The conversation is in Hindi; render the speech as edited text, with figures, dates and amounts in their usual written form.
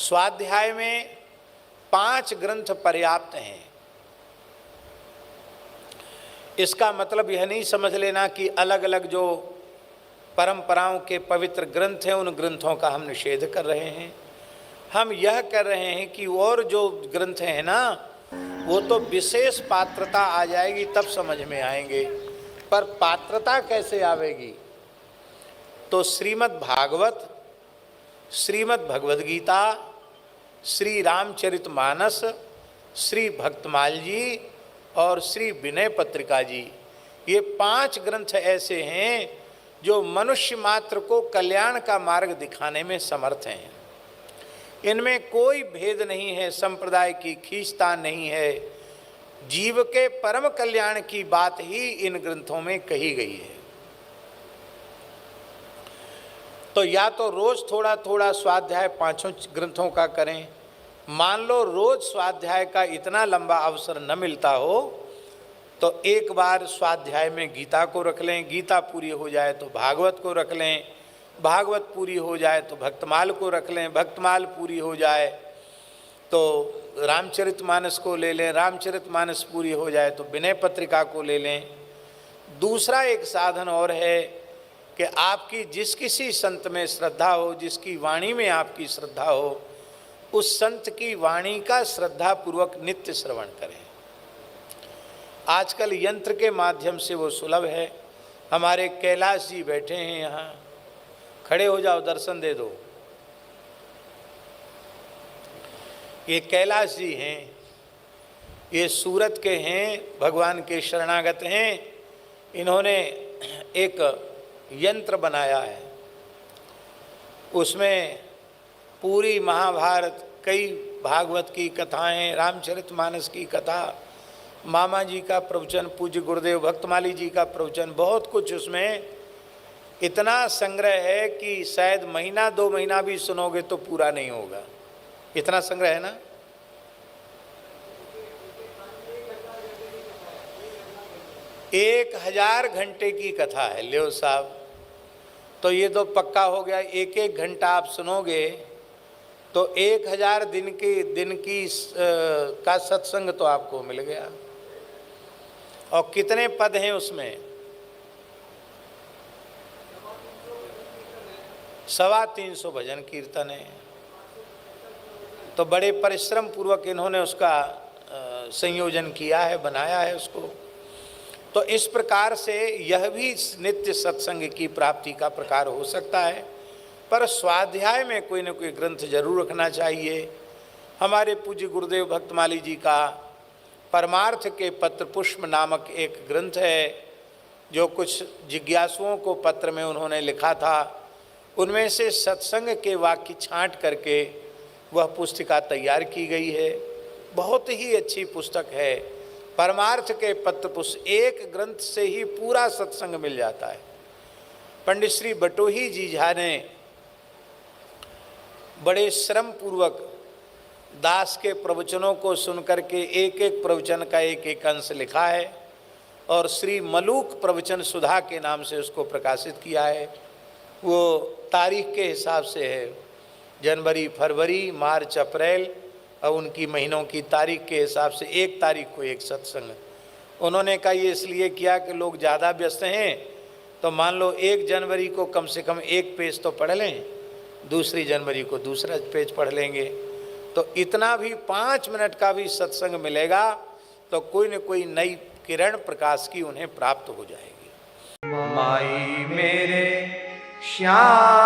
स्वाध्याय में 5 ग्रंथ पर्याप्त हैं। इसका मतलब यह नहीं समझ लेना कि अलग अलग जो परंपराओं के पवित्र ग्रंथ हैं उन ग्रंथों का हम निषेध कर रहे हैं। हम यह कर रहे हैं कि और जो ग्रंथ हैं ना, वो तो विशेष पात्रता आ जाएगी तब समझ में आएंगे। पर पात्रता कैसे आवेगी? तो श्रीमद् भागवत, श्रीमद् भगवद गीता, श्री रामचरितमानस, श्री भक्तमाल जी और श्री विनय पत्रिका जी, ये 5 ग्रंथ ऐसे हैं जो मनुष्य मात्र को कल्याण का मार्ग दिखाने में समर्थ हैं। इनमें कोई भेद नहीं है, संप्रदाय की खींचतान नहीं है। जीव के परम कल्याण की बात ही इन ग्रंथों में कही गई है। तो या तो रोज थोड़ा थोड़ा स्वाध्याय 5 ग्रंथों का करें। मान लो रोज स्वाध्याय का इतना लंबा अवसर न मिलता हो तो एक बार स्वाध्याय में गीता को रख लें, गीता पूरी हो जाए तो भागवत को रख लें, भागवत पूरी हो जाए तो भक्तमाल को रख लें, भक्तमाल पूरी हो जाए तो रामचरितमानस को ले लें, रामचरितमानस पूरी हो जाए तो विनय पत्रिका को ले लें। दूसरा एक साधन और है कि आपकी जिस किसी संत में श्रद्धा हो, जिसकी वाणी में आपकी श्रद्धा हो, उस संत की वाणी का श्रद्धापूर्वक नित्य श्रवण करें। आजकल यंत्र के माध्यम से वो सुलभ है। हमारे कैलाश जी बैठे हैं यहाँ, खड़े हो जाओ, दर्शन दे दो। ये कैलाश जी हैं, ये सूरत के हैं, भगवान के शरणागत हैं। इन्होंने एक यंत्र बनाया है, उसमें पूरी महाभारत, कई भागवत की कथाएं, रामचरितमानस की कथा, मामा जी का प्रवचन, पूज्य गुरुदेव भक्तमाली जी का प्रवचन, बहुत कुछ उसमें इतना संग्रह है कि शायद महीना 2 महीना भी सुनोगे तो पूरा नहीं होगा, इतना संग्रह है ना। एक 1000 घंटे की कथा है लियो साहब। तो ये तो पक्का हो गया, 1-1 घंटा आप सुनोगे तो 1000 दिन की का सत्संग तो आपको मिल गया। और कितने पद हैं उसमें? 350 भजन कीर्तन है। तो बड़े परिश्रम पूर्वक इन्होंने उसका संयोजन किया है, बनाया है उसको। तो इस प्रकार से यह भी नित्य सत्संग की प्राप्ति का प्रकार हो सकता है। पर स्वाध्याय में कोई न कोई ग्रंथ जरूर रखना चाहिए। हमारे पूज्य गुरुदेव भक्तमाली जी का परमार्थ के पत्र पुष्प नामक एक ग्रंथ है, जो कुछ जिज्ञासुओं को पत्र में उन्होंने लिखा था। उनमें से सत्संग के वाक्य छांट करके वह पुस्तिका तैयार की गई है। बहुत ही अच्छी पुस्तक है। परमार्थ के पत्र पुष्प, एक ग्रंथ से ही पूरा सत्संग मिल जाता है। पंडित श्री बटोही जी झा ने बड़े श्रम पूर्वक दास के प्रवचनों को सुनकर के एक एक प्रवचन का एक एक अंश लिखा है और श्री मलूक प्रवचन सुधा के नाम से उसको प्रकाशित किया है। वो तारीख के हिसाब से है, जनवरी, फरवरी, मार्च, अप्रैल और उनकी महीनों की तारीख के हिसाब से 1 तारीख को एक सत्संग। उन्होंने कहा ये इसलिए किया कि लोग ज़्यादा व्यस्त हैं, तो मान लो 1 जनवरी को कम से कम 1 पेज तो पढ़ लें, 2 जनवरी को दूसरा पेज पढ़ लेंगे। तो इतना भी 5 मिनट का भी सत्संग मिलेगा तो कोई न कोई नई किरण प्रकाश की उन्हें प्राप्त हो जाएगी। माई मेरे श्याम